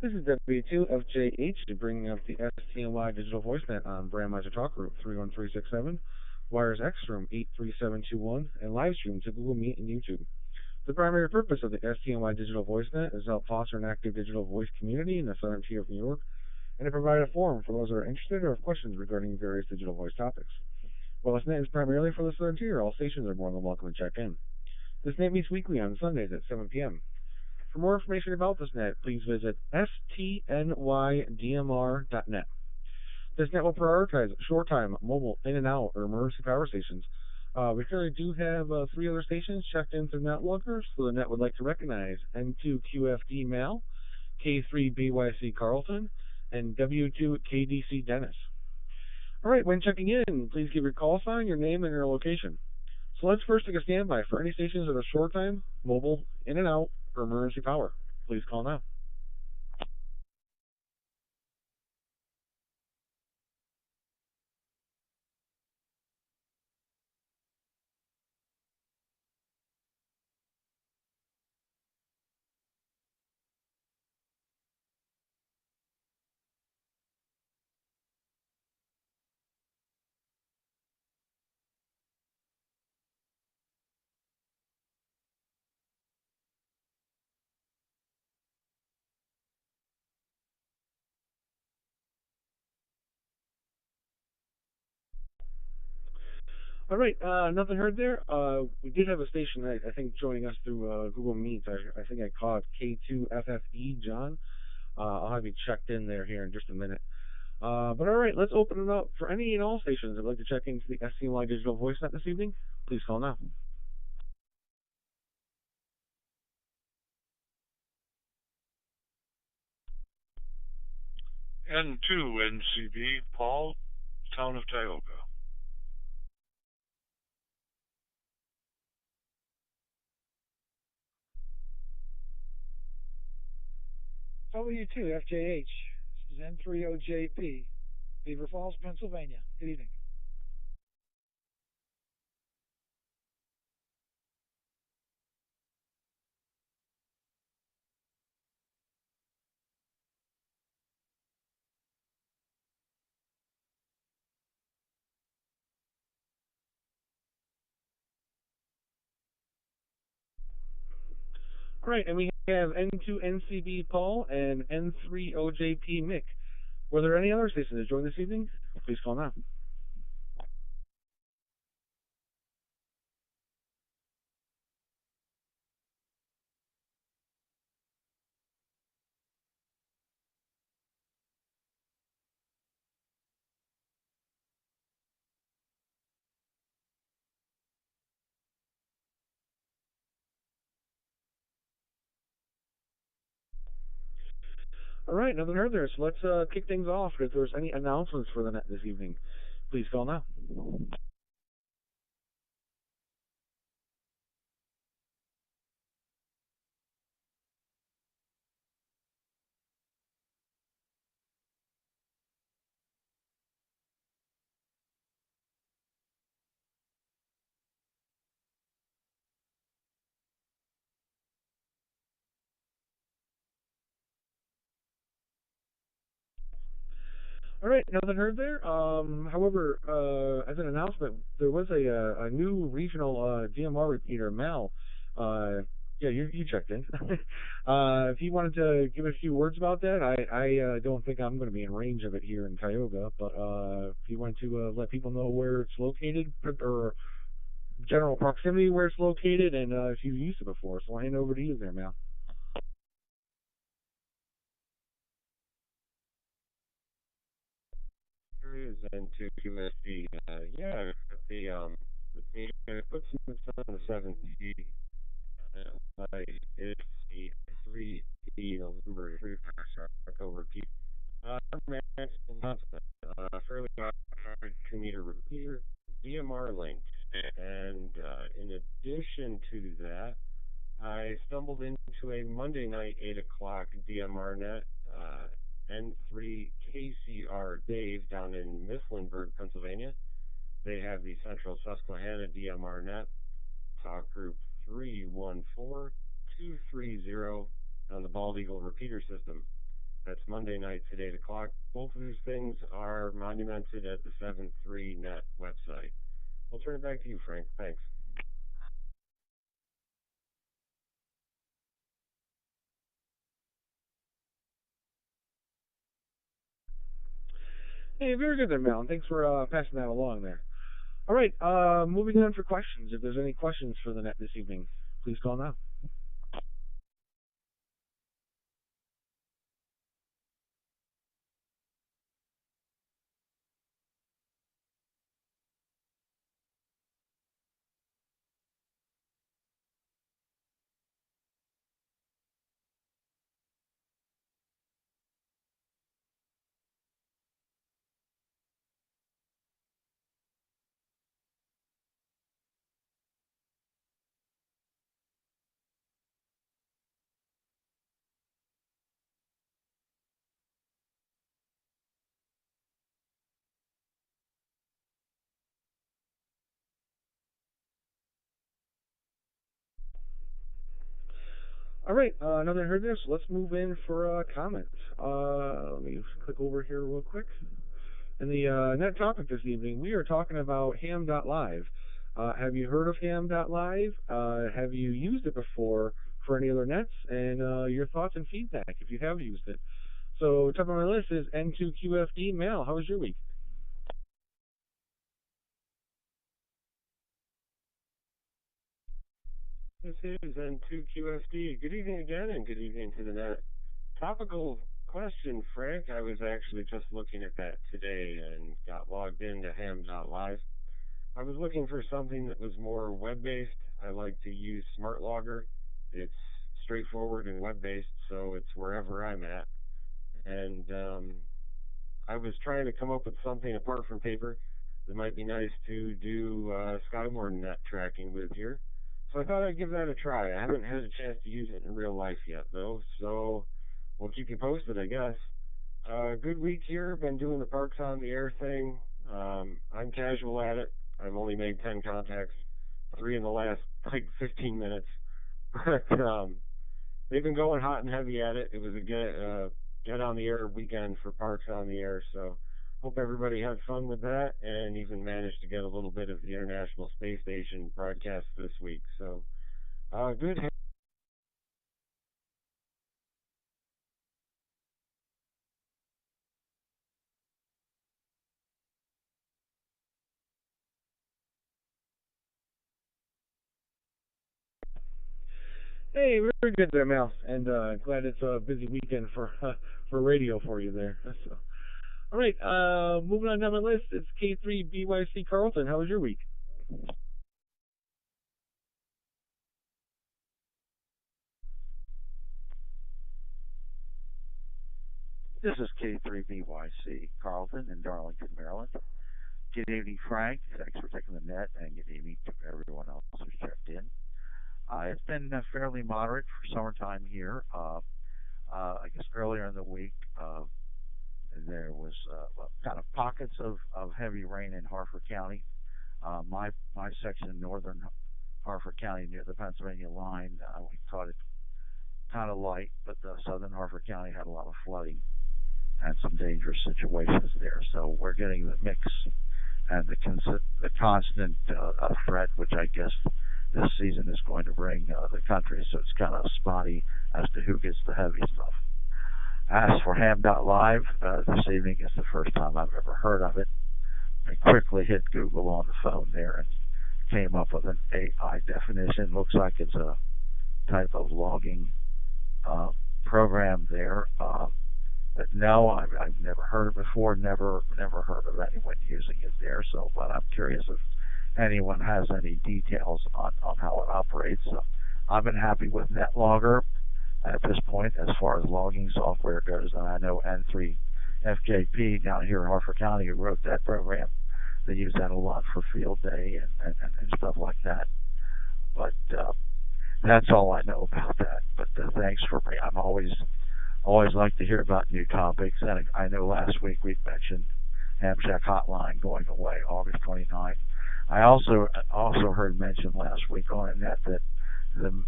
This is W2FJH bringing up the STNY Digital VoiceNet on Brandmeister Talk Group 31367, Wires X Room 83721, and live stream to Google Meet and YouTube. The primary purpose of the STNY Digital VoiceNet is to help foster an active digital voice community in the southern tier of New York and to provide a forum for those that are interested or have questions regarding various digital voice topics. While this net is primarily for the southern tier, all stations are more than welcome to check in. This net meets weekly on Sundays at 7 p.m. For more information about this net, please visit STNYDMR.net. This net will prioritize short-time, mobile, in-and-out, or emergency power stations. We currently do have 3 other stations checked in through NetLogger, so the net would like to recognize N2QFD Mal, K3BYC Carlton, and W2KDC Dennis. All right, when checking in, please give your call sign, your name, and your location. So let's first take a standby for any stations that are short-time, mobile, in-and-out, or emergency power. Please call now. All right, nothing heard there. We did have a station, I think, joining us through Google Meet. I think I caught K2FFE, John. I'll have you checked in there here in just a minute. But all right, let's open it up for any and all stations that would like to check into the STNY Digital VoiceNet this evening. Please call now. N2NCB, Paul, Town of Tioga. W2FJH. This is N30JP, Beaver Falls, Pennsylvania. Good evening. All right, and we have N2NCB Paul and N3OJP Mick. Were there any other stations that joined this evening? Please call now. All right, nothing heard there, so let's kick things off. If there's any announcements for the net this evening, please call now. All right, nothing heard there. However, as an announcement, there was a new regional DMR repeater, Mal. Yeah, you checked in. If you wanted to give a few words about that, I don't think I'm going to be in range of it here in Tioga, but if you wanted to let people know where it's located or general proximity where it's located, and if you've used it before, so I'll hand over to you there, Mal. Here is into QSD. Yeah, the meter puts in the sun the 7G. Like it's the 3D November 3 October P. Announcement. Fairly hard 2-meter repeater, DMR linked. And in addition to that, I stumbled into a Monday night 8 o'clock DMR net. N3KCR Dave down in Mifflinburg, Pennsylvania. They have the Central Susquehanna DMR net, talk group 314230 on the Bald Eagle repeater system. That's Monday nights at 8 o'clock. Both of these things are monumented at the 7.3net website. I'll turn it back to you, Frank. Thanks. Hey, very good there, Mel. Thanks for passing that along there. All right, moving on for questions. If there's any questions for the net this evening, please call now. All right, now that I heard this, let's move in for comments. Let me click over here real quick. In the net topic this evening, we are talking about ham.live. Have you heard of ham.live? Have you used it before for any other nets? And your thoughts and feedback if you have used it. So, top of my list is N2QFD. Mal, how was your week? This is N2QFD. Good evening again, and good evening to the net. Topical question, Frank. I was actually just looking at that today and got logged into ham.live. I was looking for something that was more web-based. I like to use Smart Logger. It's straightforward and web-based, so it's wherever I'm at. And I was trying to come up with something apart from paper that might be nice to do Skymore net tracking with here. So I thought I'd give that a try. I haven't had a chance to use it in real life yet, though, so we'll keep you posted, I guess. Good week here. Been doing the Parks on the Air thing. I'm casual at it. I've only made 10 contacts, 3 in the last, 15 minutes. But they've been going hot and heavy at it. It was a get on the air weekend for Parks on the Air, so hope everybody had fun with that and even managed to get a little bit of the International Space Station broadcast this week. So, good. Hey, very good there, Mal. And glad it's a busy weekend for for radio for you there. So, all right, moving on down my list, it's K3BYC Carlton. How was your week? This is K3BYC Carlton in Darlington, Maryland. Good evening, Frank. Thanks for taking the net, and good evening to everyone else who's checked in. It's been fairly moderate for summertime here. I guess earlier in the week, there was kind of pockets of heavy rain in Harford County. My section in northern Harford County near the Pennsylvania line, we caught it kind of light, but the southern Harford County had a lot of flooding and some dangerous situations there. So we're getting the mix and the constant threat, which I guess this season is going to bring the country. So it's kind of spotty as to who gets the heavy stuff. As for ham.live, this evening is the first time I've ever heard of it. I quickly hit Google on the phone there and came up with an AI definition. Looks like it's a type of logging program there. But no, I've never heard it before. Never heard of anyone using it there. So, but I'm curious if anyone has any details on how it operates. I've been happy with NetLogger at this point as far as logging software goes, and I know N3FJP down here in Harford County who wrote that program. They use that a lot for field day and stuff like that. But that's all I know about that. But thanks for me. I'm always like to hear about new topics. And I know last week we mentioned Ham Shack Hotline going away August 29th. I also heard mentioned last week on the net that the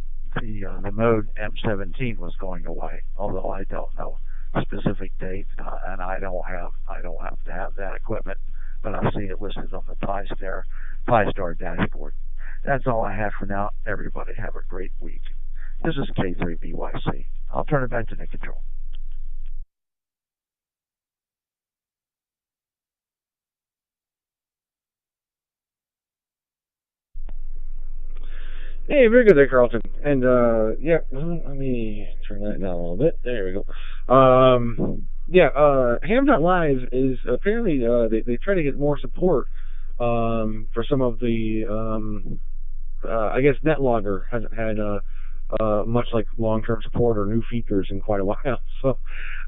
mode M17 was going away, although I don't know specific date, and I don't have to have that equipment, but I see it listed on the TiStar dashboard. That's all I have for now. Everybody have a great week. This is K3BYC. I'll turn it back to Nick Control. Hey, very good there, Carlton. And yeah, let me turn that down a little bit. There we go. Yeah, ham.live is apparently they try to get more support for some of the I guess NetLogger hasn't had much like long-term support or new features in quite a while. So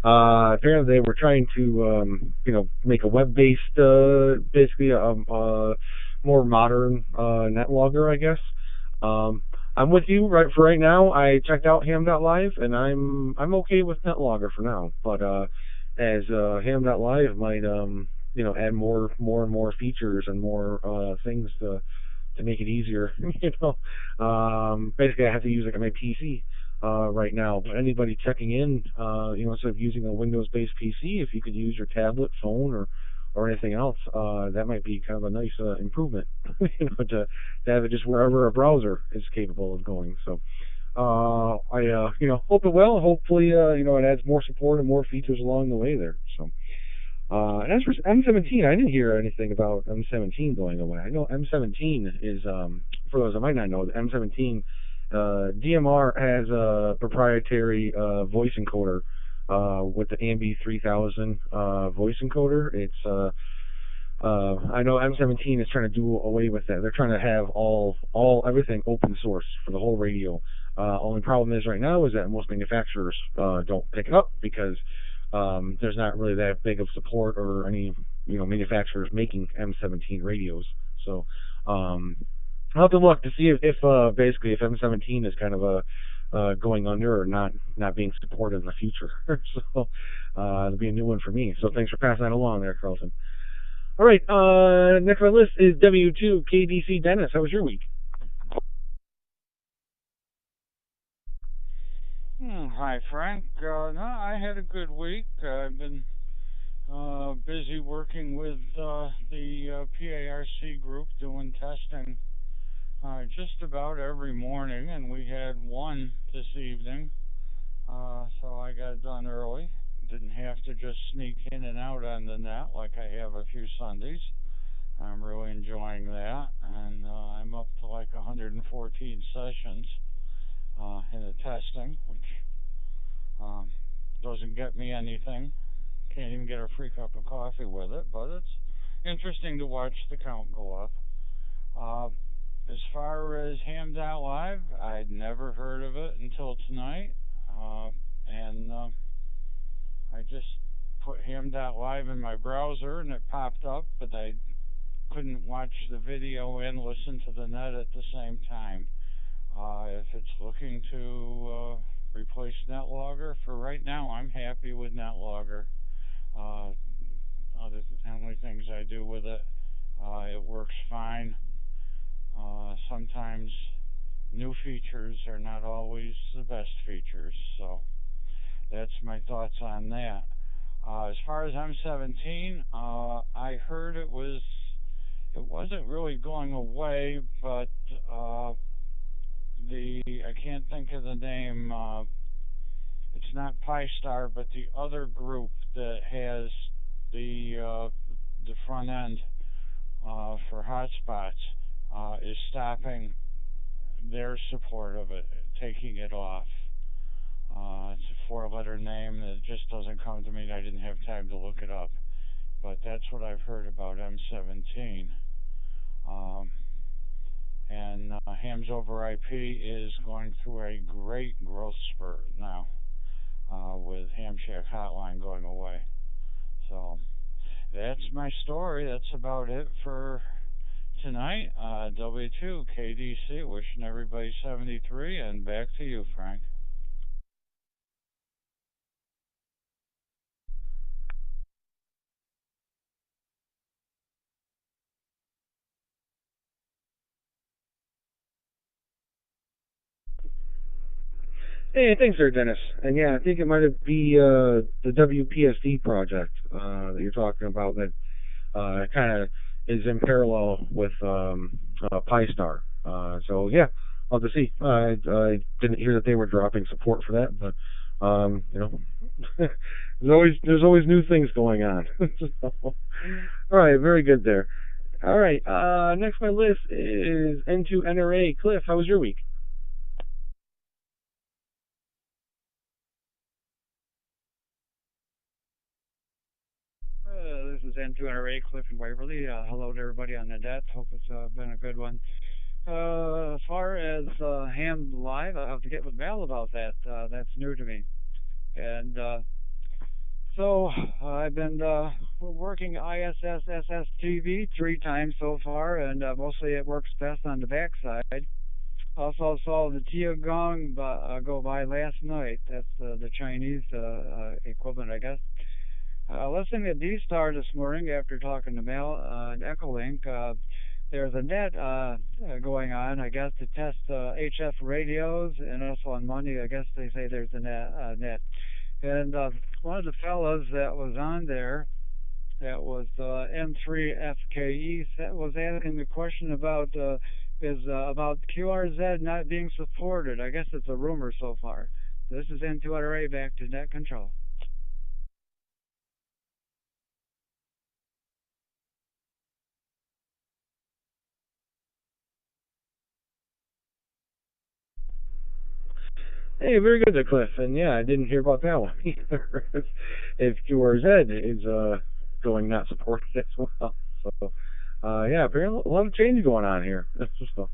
apparently they were trying to make a web-based basically more modern NetLogger, I guess. I'm with you right for right now. I checked out ham.live and I'm okay with NetLogger for now. But as ham.live might add more and more features and more things to make it easier. Basically I have to use like my PC right now. But anybody checking in, instead of using a Windows-based PC, if you could use your tablet, phone, or anything else, that might be kind of a nice improvement. To have it just wherever a browser is capable of going. So I hope it will. Hopefully it adds more support and more features along the way there. So. And as for M17, I didn't hear anything about M17 going away. I know M17 is, for those that might not know, the M17, DMR has a proprietary voice encoder with the AMB 3000 voice encoder. It's I know M17 is trying to do away with that. They're trying to have everything open source for the whole radio. Only problem is right now is that most manufacturers don't pick it up because there's not really that big of support or any manufacturers making M17 radios. So I'll have to look to see if basically if M17 is kind of going under or not being supported in the future. So it'll be a new one for me. So thanks for passing that along there, Carlton. All right, next on the list is W2 KDC Dennis. How was your week? Hi, Frank. No, I had a good week. I've been busy working with the PARC group doing testing just about every morning, and we had one this evening, so I got done early. Didn't have to just sneak in and out on the net like I have a few Sundays. I'm really enjoying that, and I'm up to like 114 sessions in the testing, which doesn't get me anything. Can't even get a free cup of coffee with it, but it's interesting to watch the count go up. As far as ham.live, I'd never heard of it until tonight, and I just put ham.live in my browser and it popped up, but I couldn't watch the video and listen to the net at the same time. If it's looking to replace NetLogger, for right now I'm happy with NetLogger. Only things I do with it, it works fine. Sometimes new features are not always the best features, so that's my thoughts on that. As far as M17, I heard it wasn't really going away, but I can't think of the name. It's not PiStar, but the other group that has the front end for hotspots is stopping their support of it, taking it off. It's a 4-letter name that just doesn't come to me. I didn't have time to look it up, but that's what I've heard about M17. And Hams over IP is going through a great growth spurt now with Ham Shack Hotline going away. So that's my story. That's about it for tonight. W2 KDC, wishing everybody 73, and back to you, Frank. Hey, thanks there, Dennis. And yeah, I think it might be the WPSD project that you're talking about that kind of is in parallel with PyStar. So yeah, I'll have to see. I didn't hear that they were dropping support for that, but you know, there's always new things going on. So, all right, very good there. All right, next on my list is N2NRA. Cliff, how was your week? This is N2NRA, Cliff and Waverly. Hello to everybody on the net. Hope it's been a good one. As far as Ham Live, I'll have to get with Val about that. That's new to me. And so I've been working ISS SSTV 3 times so far, and mostly it works best on the backside. Also saw the Tiangong go by last night. That's the Chinese equivalent, I guess. Listening to D-Star this morning after talking to Mel and Echolink, there's a net going on, I guess, to test HF radios, and also on Monday, I guess they say there's a net. And one of the fellows that was on there, that was M3FKE, that was asking the question about about QRZ not being supported. I guess it's a rumor so far. This is N2RA, back to net control. Hey, very good there, Cliff. And yeah, I didn't hear about that one either. If QRZ is going not supported as well. So yeah, apparently a lot of change going on here. So,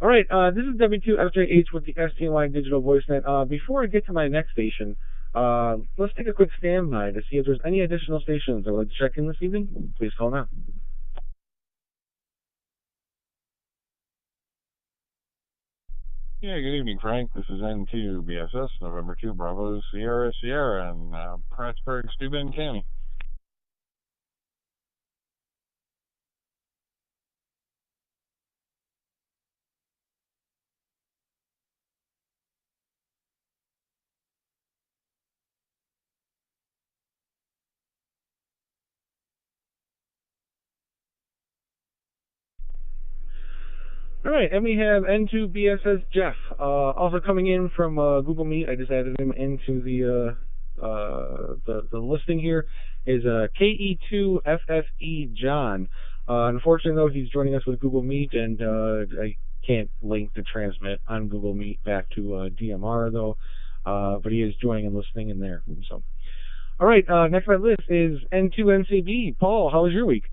all right, this is W2FJH with the STNY Digital VoiceNet. Before I get to my next station, let's take a quick standby to see if there's any additional stations that would like to check in this evening. Please call now. Yeah, good evening, Frank. This is N2 BSS, November 2, Bravo, Sierra, Sierra, and Prattsburg, Steuben County. All right, and we have N2BSS Jeff, also coming in from Google Meet. I just added him into the listing here. Is KE2FFE John. Unfortunately, though, he's joining us with Google Meet, and I can't link the transmit on Google Meet back to DMR though. But he is joining and listening in there. So, all right, next on my list is N2NCB. Paul, how was your week?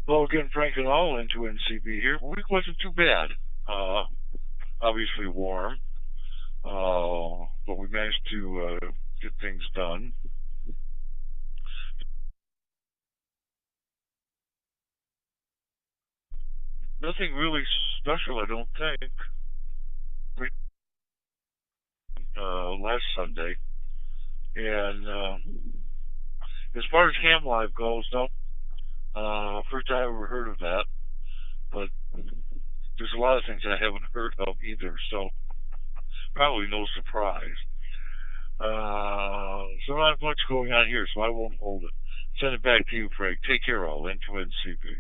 Well, again, Frank and all into NCB here. Week wasn't too bad. Obviously warm, but we managed to get things done. Nothing really special, I don't think. Last Sunday, and as far as Ham Live goes, no, first I ever heard of that, but there's a lot of things I haven't heard of either, so probably no surprise. So not much going on here, so I won't hold it. Send it back to you, Frank. Take care, all. Into NCB.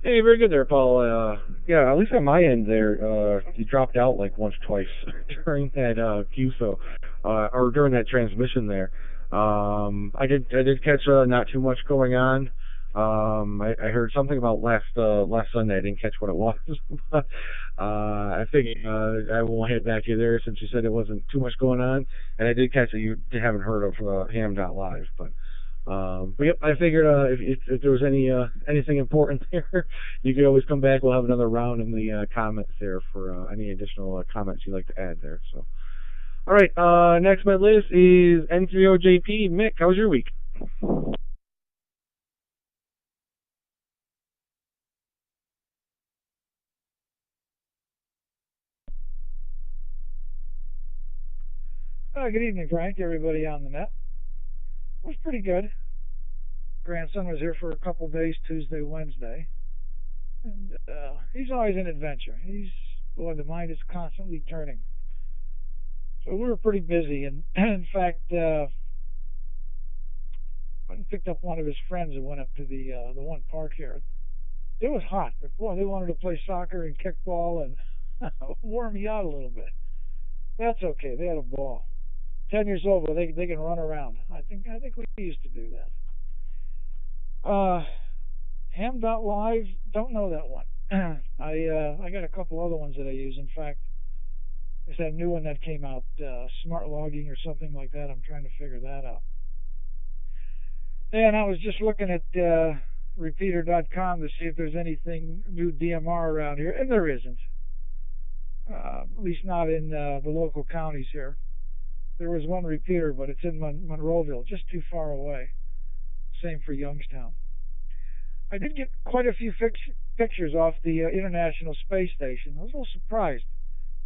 Hey, very good there, Paul. Yeah, at least on my end there, you dropped out like once, twice during that QSO, or during that transmission there. I did catch not too much going on. I heard something about last Sunday. I didn't catch what it was, but I figured I won't head back to you there since you said it wasn't too much going on, and I did catch that you haven't heard of ham.live, but yep, I figured if there was anything important there, you could always come back. We'll have another round in the comments there for any additional comments you'd like to add there. So, all right, next on my list is N3OJP. Mick, how was your week? Good evening, Frank. Everybody on the net. It was pretty good. Grandson was here for a couple days, Tuesday, Wednesday, and he's always an adventure. Boy, the mind is constantly turning. So we were pretty busy, and in fact, went and picked up one of his friends and went up to the one park here. It was hot, but boy, they wanted to play soccer and kickball and warm me out a little bit. That's okay. They had a ball. 10 years old, but they can run around. I think we used to do that. Ham.live, don't know that one. I got a couple other ones that I use. In fact, there's that new one that came out, smart logging or something like that. I'm trying to figure that out. And I was just looking at repeater.com to see if there's anything new DMR around here, and there isn't. At least not in the local counties here. There was one repeater, but it's in Monroeville, just too far away. Same for Youngstown. I did get quite a few pictures off the International Space Station. I was a little surprised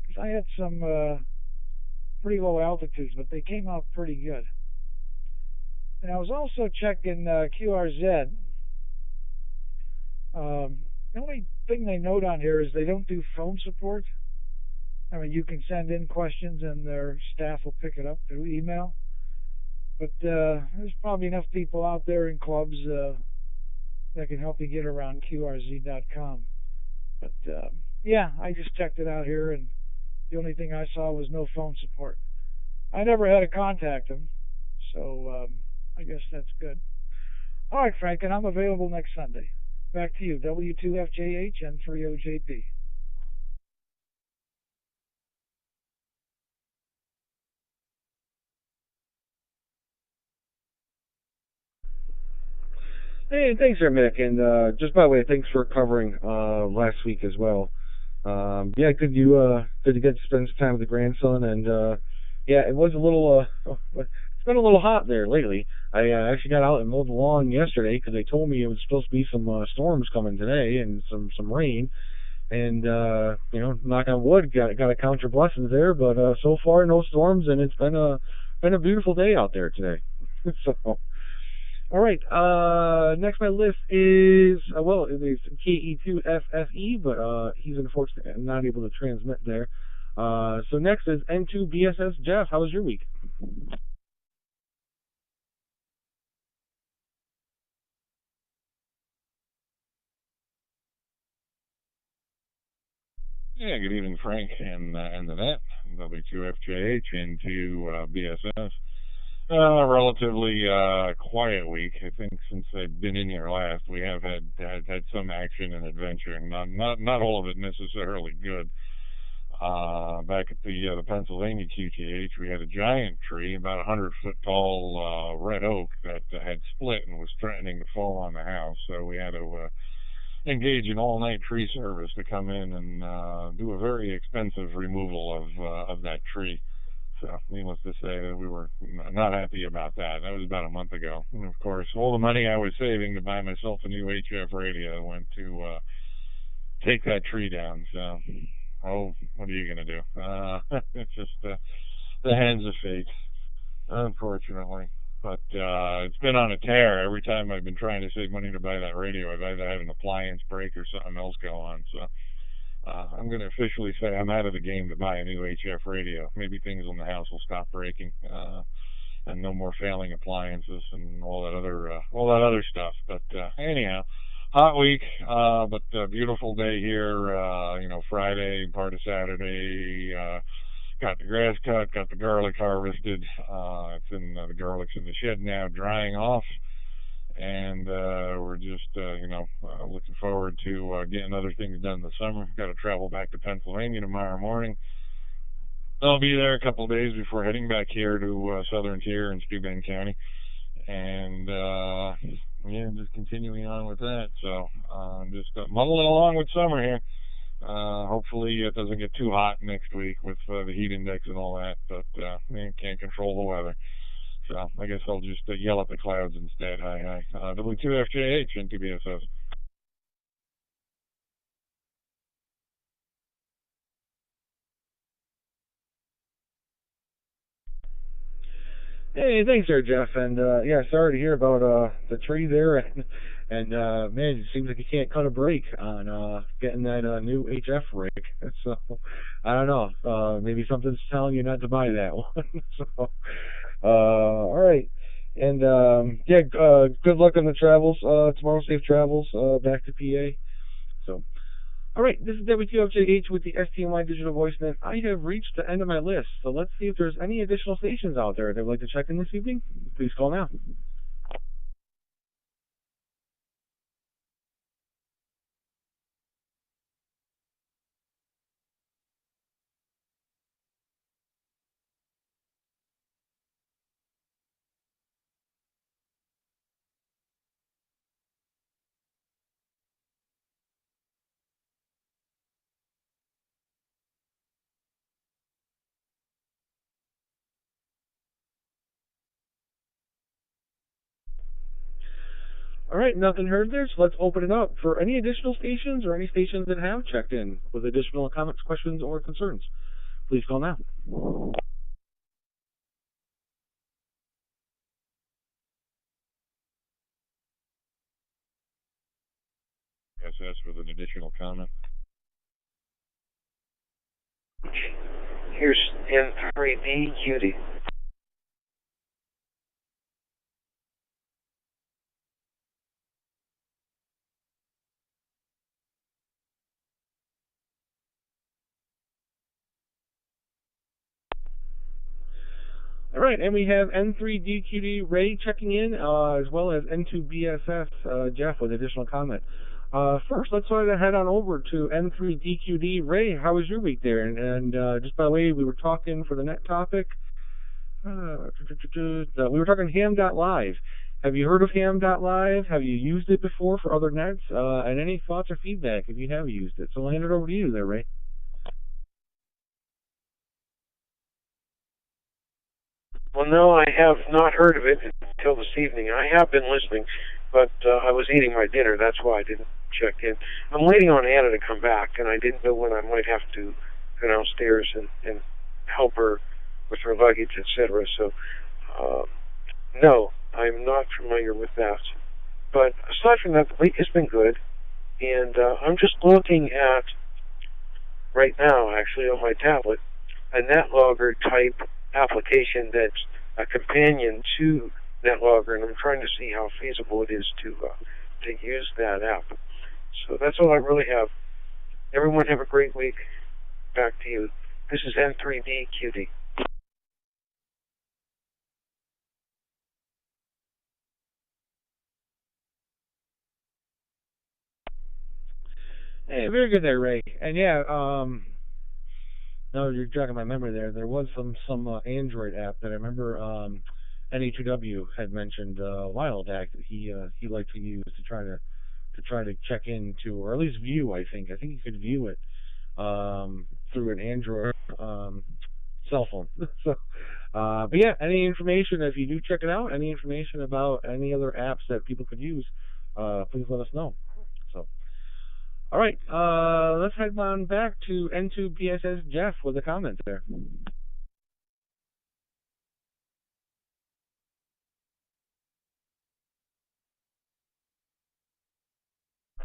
because I had some pretty low altitudes, but they came out pretty good. And I was also checking QRZ. The only thing they note on here is they don't do phone support. I mean, you can send in questions and their staff will pick it up through email. But there's probably enough people out there in clubs that can help you get around QRZ.com. But yeah, I just checked it out here, and the only thing I saw was no phone support. I never had to contact them, so I guess that's good. All right, Frank, and I'm available next Sunday. Back to you, W2FJH and 30JP. Hey, thanks there, Mick. And just by the way, thanks for covering last week as well. Yeah, good to get to spend some time with the grandson, and yeah, it was a little it's been a little hot there lately. I actually got out and mowed the lawn yesterday because they told me it was supposed to be some storms coming today and some rain. And knock on wood, got to count your blessings there. But so far, no storms, and it's been a beautiful day out there today. So. All right. Next on my list is well, it is KE2FFE, but he's unfortunately not able to transmit there. So next is N2BSS Jeff. How was your week? Yeah, good evening, Frank, and the net, W2FJH into BSS. Relatively quiet week. I think since I've been in here last, we have had some action and adventure, and not all of it necessarily good. Back at the Pennsylvania QTH, we had a giant tree, about 100 foot tall red oak that had split and was threatening to fall on the house. So we had to engage an all-night tree service to come in and do a very expensive removal of that tree. So, needless to say, that we were not happy about that. That was about a month ago. And of course, all the money I was saving to buy myself a new HF radio went to take that tree down. So, what are you going to do? It's just the hands of fate, unfortunately. But it's been on a tear. Every time I've been trying to save money to buy that radio, I've either had an appliance break or something else go on. So I'm going to officially say I'm out of the game to buy a new HF radio. Maybe things in the house will stop breaking, and no more failing appliances and all that other stuff. But anyhow, hot week, but beautiful day here. Friday, part of Saturday. Got the grass cut, got the garlic harvested. The garlic's in the shed now, drying off, and we're just looking forward to getting other things done this summer. Got to travel back to Pennsylvania tomorrow morning. I'll be there a couple of days before heading back here to Southern Tier in Steuben County, and just continuing on with that. So just muddling along with summer here. Hopefully it doesn't get too hot next week with the heat index and all that, but can't control the weather. So I guess I'll just yell at the clouds instead. Hi. W2FJH and TBSS. Hey, thanks there, Jeff. And yeah, sorry to hear about the tree there. And man, it seems like you can't cut a break on getting that new HF rig. So I don't know. Maybe something's telling you not to buy that one. So all right. And yeah, good luck on the travels tomorrow. Safe travels back to PA. So. All right, this is WQFJH with the STNY Digital Voicenet. I have reached the end of my list, so let's see if there's any additional stations out there that would like to check in this evening. Please call now. All right, nothing heard there, so let's open it up for any additional stations or any stations that have checked in with additional comments, questions, or concerns. Please call now. BSS with an additional comment. Here's N3D Cutie. All right, and we have N3DQD Ray checking in, as well as N2BSS Jeff with additional comment. First, let's sort of head on over to N3DQD Ray. How was your week there? And just by the way, we were talking for the net topic. We were talking ham.live. Have you heard of ham.live? Have you used it before for other nets? And any thoughts or feedback if you have used it? So I'll hand it over to you there, Ray. Well, no, I have not heard of it until this evening. I have been listening, but I was eating my dinner. That's why I didn't check in. I'm waiting on Anna to come back, and I didn't know when I might have to go downstairs and help her with her luggage, etc. So, no, I'm not familiar with that. But aside from that, the week has been good, and I'm just looking at, right now, actually, on my tablet, a NetLogger type application that's a companion to NetLogger, and I'm trying to see how feasible it is to use that app. So that's all I really have. Everyone have a great week. Back to you. This is N3DQD. Hey, very good there, Ray. And yeah, no, you're jogging my memory there. There was some Android app that I remember NE2W had mentioned a while back that he liked to use to try to check into, or at least view. I think you could view it through an Android cell phone. So, but yeah, any information, if you do check it out, any information about any other apps that people could use, please let us know. So. All right, let's head on back to N2BSS Jeff with a comment there.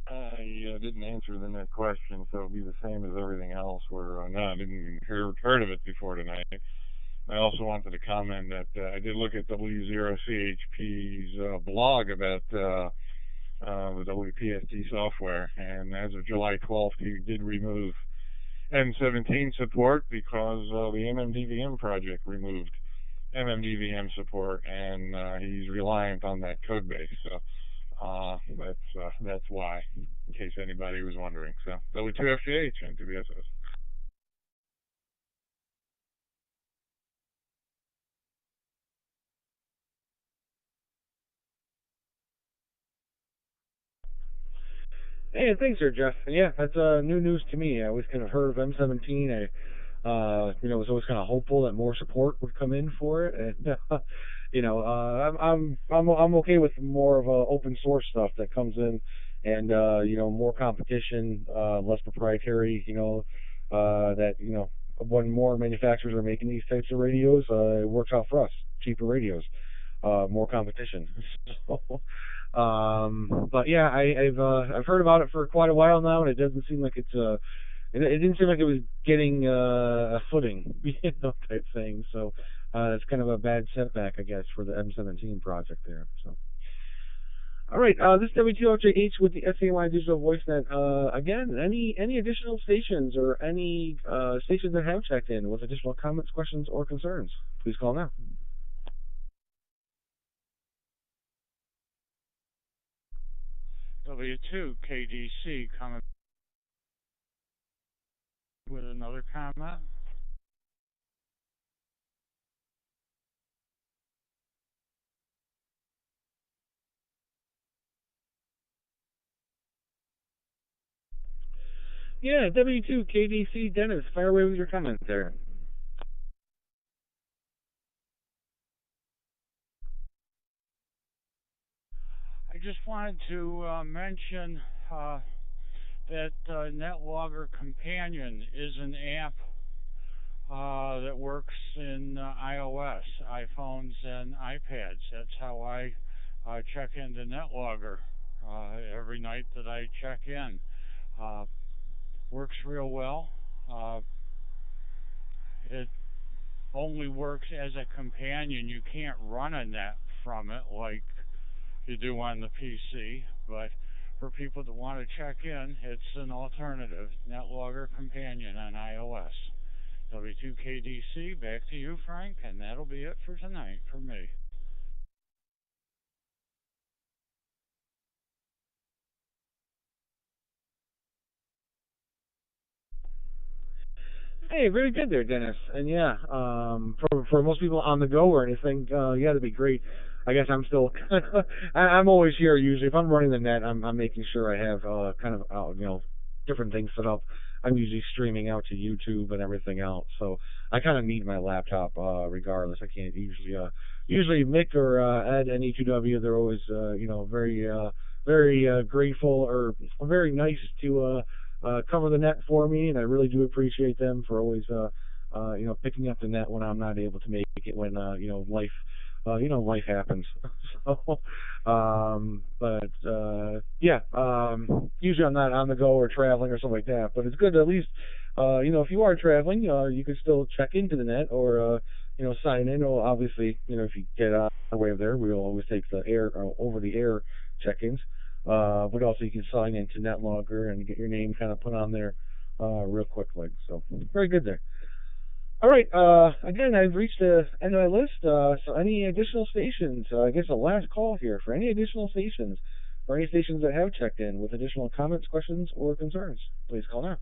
I didn't answer the net question, so it'll be the same as everything else. Where no, I didn't even heard of it before tonight. I also wanted to comment that I did look at W0CHP's blog about the WPST software, and as of July 12th, he did remove M17 support because the MMDVM project removed MMDVM support, and he's reliant on that code base. So that's why, in case anybody was wondering. So W2FGH and 2BSS. Hey, thanks, there, Jeff. And yeah, that's new news to me. I always kind of heard of M17. Was always kind of hopeful that more support would come in for it, and I'm okay with more of open source stuff that comes in, and more competition, less proprietary. That when more manufacturers are making these types of radios, it works out for us. cheaper radios, more competition. So, but yeah, I've heard about it for quite a while now, and it doesn't seem like it didn't seem like it was getting a footing, type thing. So it's kind of a bad setback, I guess, for the M17 project there. So. All right, this is W2FJH with the STNY Digital VoiceNet. Again, any additional stations or any stations that have checked in with additional comments, questions, or concerns, please call now. W2 KDC coming with another comment. Yeah, W2 KDC Dennis, fire away with your comment there. I just wanted to mention that NetLogger Companion is an app that works in iOS, iPhones, and iPads. That's how I check into NetLogger every night that I check in. Works real well. It only works as a companion. You can't run a net from it like you do on the PC, but for people that want to check in, it's an alternative. NetLogger Companion on iOS. W2KDC, back to you, Frank, and that'll be it for tonight for me. Hey, very good there, Dennis. And yeah, for most people on the go or anything, yeah, that'd be great. I guess I'm still, I'm always here usually. If I'm running the net, I'm making sure I have kind of different things set up. I'm usually streaming out to YouTube and everything else, so I kind of need my laptop regardless. I can't usually Mick or Ed and E2W, they're always very grateful or very nice to cover the net for me, and I really do appreciate them for always picking up the net when I'm not able to make it when life happens. So usually I'm not on the go or traveling or something like that, but it's good to at least if you are traveling, you can still check into the net or sign in. Well, obviously, if you get out of the way of there, we'll always take the air over the air check-ins. But also you can sign into NetLogger and get your name kind of put on there real quickly. So very good there. All right. Again, I've reached the end of my list. So any additional stations? I guess a last call here for any additional stations or any stations that have checked in with additional comments, questions, or concerns. Please call now.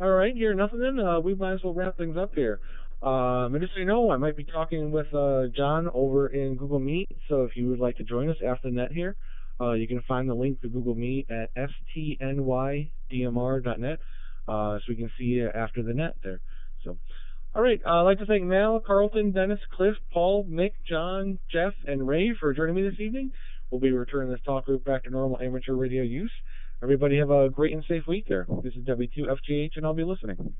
All right, here, nothing then. We might as well wrap things up here. And just so you know, I might be talking with John over in Google Meet. So if you would like to join us after the net here, you can find the link to Google Meet at stnydmr.net, so we can see you after the net there. So, all right, I'd like to thank Mal, Carlton, Dennis, Cliff, Paul, Mick, John, Jeff, and Ray for joining me this evening. We'll be returning this talk group back to normal amateur radio use. Everybody have a great and safe week there. This is W2FGH, and I'll be listening.